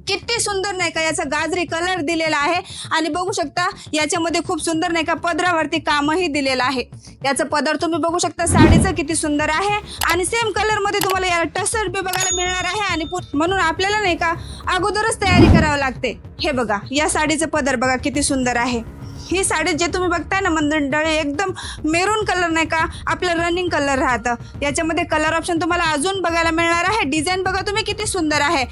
किती सुंदर नाही का याचा गाजरी कलर दिलेला आहे आणि बघू शकता याच्यामध्ये खूप सुंदर नाही का पदरावरती कामही दिलेलं आहे। याचं पदर तुम्ही बघू शकता साडीचं किती सुंदर आहे आणि सेम कलर मध्ये तुम्हाला या टसर बी बघायला मिळणार आहे आणि म्हणून आपल्याला नाही का अगोदरच तयारी करावी लागते। हे बघा या साडीचं पदर बघा किती सुंदर आहे। ही साडी जे तुम्ही बघताय ना मंडळी एकदम मेरून कलर नाही का आपलं रनिंग कलर राहतं। याच्यामध्ये कलर ऑप्शन तुम्हाला अजून बघायला मिळणार आहे। डिझाईन बघा तुम्ही किती सुंदर आहे,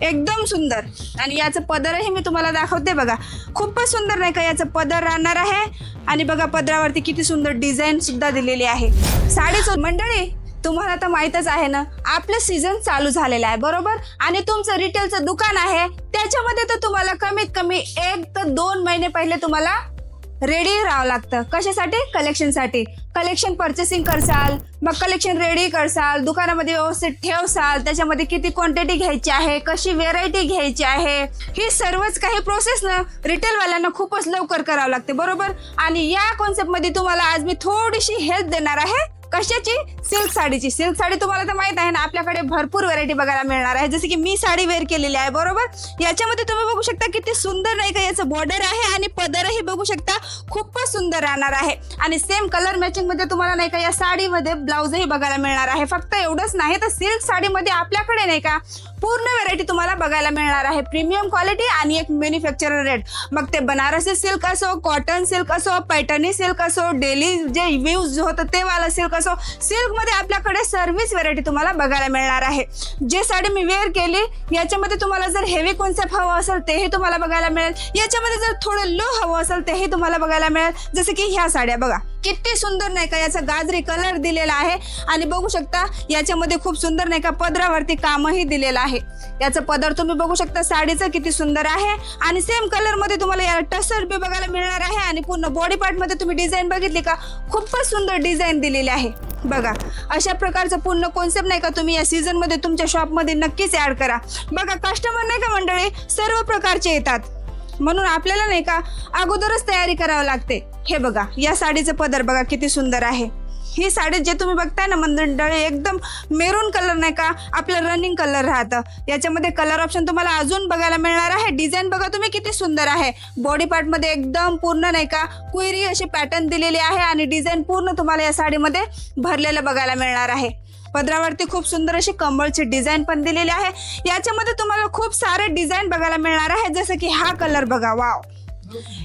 एकदम सुंदर। आणि याचं पदरही मी तुम्हाला दाखवते बघा, खूपच सुंदर नाही का याचं पदर राहणार आहे आणि बघा पदरावरती किती सुंदर डिझाईन सुद्धा दिलेली आहे। साडीचं मंडळी तुम्हाला तर माहीतच आहे ना, आपलं सीझन चालू झालेलं आहे बरोबर, आणि तुमचं रिटेलचं दुकान आहे त्याच्यामध्ये तर तुम्हाला कमीत कमी 1 ते 2 महिने पहिले तुम्हाला रेडी राहावं लागतं। कशासाठी? कलेक्शनसाठी। कलेक्शन परचेसिंग करसाल, मग कलेक्शन रेडी करसाल, दुकानामध्ये व्यवस्थित ठेवसाल, त्याच्यामध्ये किती क्वांटिटी घ्यायची आहे, कशी व्हेरायटी घ्यायची आहे, ही सर्वच काही प्रोसेस ना रिटेलवाल्यांना खूपच लवकर करावं लागते बरोबर। आणि या कॉन्सेप्टमध्ये तुम्हाला आज मी थोडीशी हेल्प देणार आहे। कशाची? सिल्क साडीची। सिल्क साडी तुम्हाला तर माहित आहे ना, आपल्याकडे भरपूर व्हरायटी बघायला मिळणार आहे। जसे की मी साडी वेअर केलेली आहे बरोबर। याच्यामध्ये तुम्ही बघू शकता किती सुंदर नाही का याचं बॉर्डर आहे आणि पदरही बघू शकता खूपच सुंदर राहणार आहे आणि सेम कलर मॅचिंग मध्ये तुम्हाला नाही का या साडीमध्ये ब्लाउजही बघायला मिळणार आहे। फक्त एवढंच नाही तर सिल्क साडीमध्ये आपल्याकडे नाही का पूर्ण व्हरायटी तुम्हाला बघायला मिळणार आहे। प्रीमियम क्वालिटी आणि एक मॅन्युफॅक्चरर रेट, मग ते बनारसी सिल्क असो, कॉटन सिल्क असो, पैठणी सिल्क असो, डेली जे यूज होतं ते वाला सिल्क असो, सिल्क मध्ये आपल्याकडे सर्विस व्हरायटी तुम्हाला बघायला मिळणार आहे। जे साडी मी वेअर केली याच्यामध्ये तुम्हाला जर हेवी कॉन्सेप्ट हवं असेल तेही तुम्हाला बघायला मिळेल, याच्यामध्ये जर थोडं लो हवं असेल तेही तुम्हाला बघायला मिळेल। जसं की ह्या साड्या बघा किती सुंदर नाही का याचा गाजरी कलर दिलेला आहे आणि बघू शकता याच्यामध्ये खूप सुंदर नाही का पदरावरती कामही दिलेलं आहे। याचं पदर तुम्ही बघू शकता साडीचं किती सुंदर आहे आणि सेम कलर मध्ये तुम्हाला या टसर बी बघायला मिळणार आहे आणि पूर्ण बॉडी पार्ट मध्ये तुम्ही डिझाईन बघितली का, खूपच सुंदर डिझाईन दिलेली आहे बघा। अशा प्रकारचं पूर्ण कॉन्सेप्ट नाही का तुम्ही या सीझन मध्ये तुमच्या शॉप मध्ये नक्कीच ऍड करा बघा। कस्टमर नाही का मंडळी सर्व प्रकारचे येतात, म्हणून आपल्याला नाही का अगोदरच तयारी करावी लागते। हे बघा या साडीचं पदर बघा किती सुंदर आहे। ही साडी जे तुम्ही बघताय ना मंडळी एकदम मेरून कलर नाही का आपलं रनिंग कलर राहतं। याच्यामध्ये कलर ऑप्शन तुम्हाला अजून बघायला मिळणार आहे। डिझाईन बघा तुम्ही किती सुंदर आहे। बॉडी पार्ट मध्ये एकदम पूर्ण नाही का क्वेरी अशी पॅटर्न दिलेली आहे आणि डिझाईन पूर्ण तुम्हाला या साडीमध्ये भरलेलं बघायला मिळणार आहे। पदरावरती खूप सुंदर अशी कमळची डिझाईन पण दिलेली आहे। याच्यामध्ये तुम्हाला खूप सारे डिझाईन बघायला मिळणार आहे, जसं की हा कलर बघा, वाव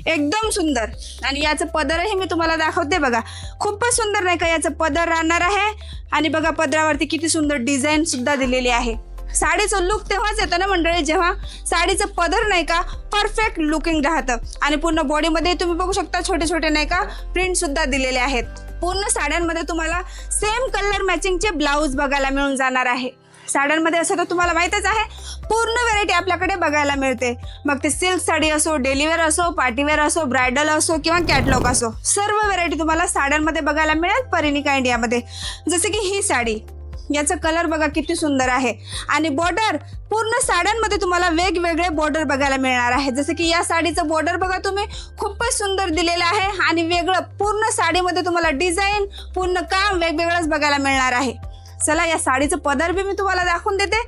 एकदम सुंदर। आणि याचं पदरही मी तुम्हाला दाखवते बघा, खूपच सुंदर नाही का याचं पदर राहणार आहे आणि बघा पदरावरती किती सुंदर डिझाईन सुद्धा दिलेली आहे। साडीचं लुक तेव्हाच येतं ना मंडळी जेव्हा साडीचं पदर नाही का परफेक्ट लुकिंग राहतं आणि पूर्ण बॉडीमध्ये तुम्ही बघू शकता छोटे छोटे नाही का प्रिंट सुद्धा दिलेले आहेत। पूर्ण साड्यांमध्ये तुम्हाला सेम कलर मॅचिंगचे ब्लाऊज बघायला मिळून जाणार आहे। साड्यांमध्ये असं तर तुम्हाला माहीतच आहे पूर्ण व्हरायटी आपल्याकडे बघायला मिळते, मग ते सिल्क साडी असो, डेलीवेअर असो, पार्टीवेअर असो, ब्रायडल असो किंवा कॅटलॉग असो, सर्व व्हरायटी तुम्हाला साड्यांमध्ये बघायला मिळेल परिणिका इंडियामध्ये। जसे की ही साडी, याचा कलर बघा किती सुंदर आहे आणि बॉर्डर पूर्ण साड्यांमध्ये तुम्हाला वेगवेगळे बॉर्डर बघायला मिळणार आहे। जसे की या साडीचं बॉर्डर बघा तुम्ही खूपच सुंदर दिलेलं आहे आणि वेगळं पूर्ण साडीमध्ये तुम्हाला डिझाईन पूर्ण काम वेगवेगळंच बघायला मिळणार आहे। चला या साडीचं पदर बी मी तुम्हाला दाखवून देते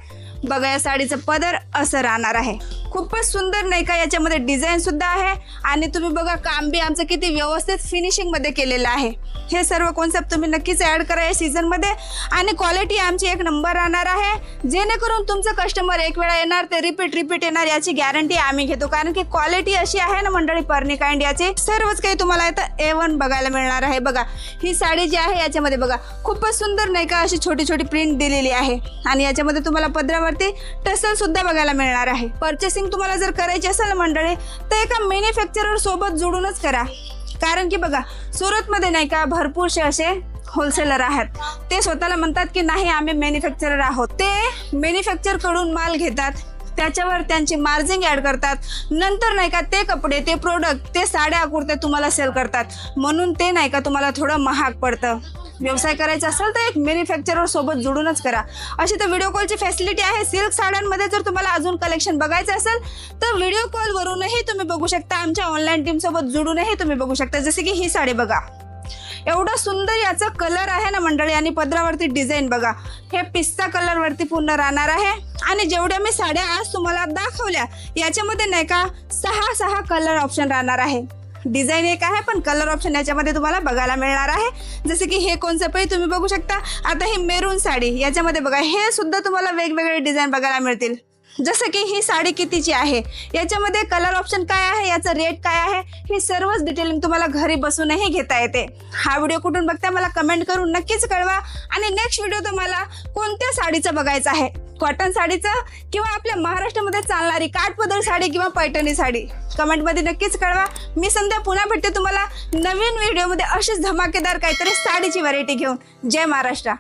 बघा। या साडीचं पदर असं राहणार आहे, खूपच सुंदर नाही का याच्यामध्ये डिझाईन सुद्धा आहे आणि तुम्ही बघा काम बी आमचं किती व्यवस्थित फिनिशिंग मध्ये केलेलं आहे। हे सर्व कॉन्सेप्ट तुम्ही नक्कीच ऍड करा या सीझन मध्ये आणि क्वालिटी आमची एक नंबर राहणार आहे, जेणेकरून तुमचं कस्टमर एक वेळा येणार ते रिपीट येणार याची गॅरंटी आम्ही घेतो। कारण की क्वालिटी अशी आहे ना मंडळी परिणिका इंडियाची, सर्वच काही तुम्हाला इथं A1 बघायला मिळणार आहे बघा। ही साडी जी आहे याच्यामध्ये बघा खूपच सुंदर नाही का अशी छोटी छोटी प्रिंट दिलेली आहे आणि याच्यामध्ये तुम्हाला पदरावरती टसल सुद्धा बघायला मिळणार आहे। परचेसिंग तुम्हाला जर करायची असेल मंडळी तर एका मॅन्युफॅक्चरर सोबत जोडूनच करा, कारण की बघा सुरतमध्ये नाही का भरपूरसे असे होलसेलर आहेत, ते स्वतःला म्हणतात की नाही आम्ही मॅन्युफॅक्चरर आहोत। ते मॅन्युफॅक्चर कडून माल घेतात, त्याच्यावर त्यांची मार्जिन ऍड करतात, नंतर नाही का ते कपडे, ते प्रोडक्ट, ते साड्या कुर्ते तुम्हाला सेल करतात, म्हणून ते नाही का तुम्हाला थोडं महाग पडतं। व्यवसाय करायचा असेल तर एक मॅन्युफॅक्चरर सोबत जोडूनच करा। अशी तर व्हिडिओ कॉलची फॅसिलिटी आहे। सिल्क साड्यांमध्ये जर तुम्हाला अजून कलेक्शन बघायचं असेल तर व्हिडिओ कॉल वरूनही तुम्ही बघू शकता, आमच्या ऑनलाईन टीम सोबत जोडूनही तुम्ही बघू शकता। जसे की ही साडी बघा, एवढं सुंदर याचा कलर आहे ना मंडळी. आणि पदरावरती डिझाईन बघा, हे पिस्ता कलर वरती पूर्ण राहणार आहे. आणि जेवढ्या मी साड्या आज तुम्हाला दाखवल्या याच्यामध्ये नाही का 6 कलर ऑप्शन राहणार आहे. डिझाईन एक आहे पण कलर ऑप्शन याच्यामध्ये तुम्हाला बघायला मिळणार आहे. जसे की हे कॉन्सेप्ट आहे, तुम्ही बघू शकता. आता ही मेरून साडी याच्यामध्ये बघा, हे सुद्धा तुम्हाला वेगवेगळे डिझाईन बघायला मिळतील. जसं की ही साडी कितीची आहे, याच्यामध्ये कलर ऑप्शन काय आहे, याचा रेट काय आहे, हे सर्वच डिटेलिंग तुम्हाला घरी बसूनही घेता येते. हा व्हिडिओ कुठून बघताय मला कमेंट करून नक्कीच कळवा. आणि नेक्स्ट व्हिडिओ तुम्हाला कोणत्या साडीचं बघायचं आहे, कॉटन साडीचं किंवा आपल्या महाराष्ट्रामध्ये चालणारी काठपदर साडी किंवा पैठणी साडी, कमेंटमध्ये नक्कीच कळवा. मी संध्या पुन्हा भेटते तुम्हाला नवीन व्हिडिओमध्ये अशीच धमाकेदार काहीतरी साडीची व्हरायटी घेऊन. जय महाराष्ट्र.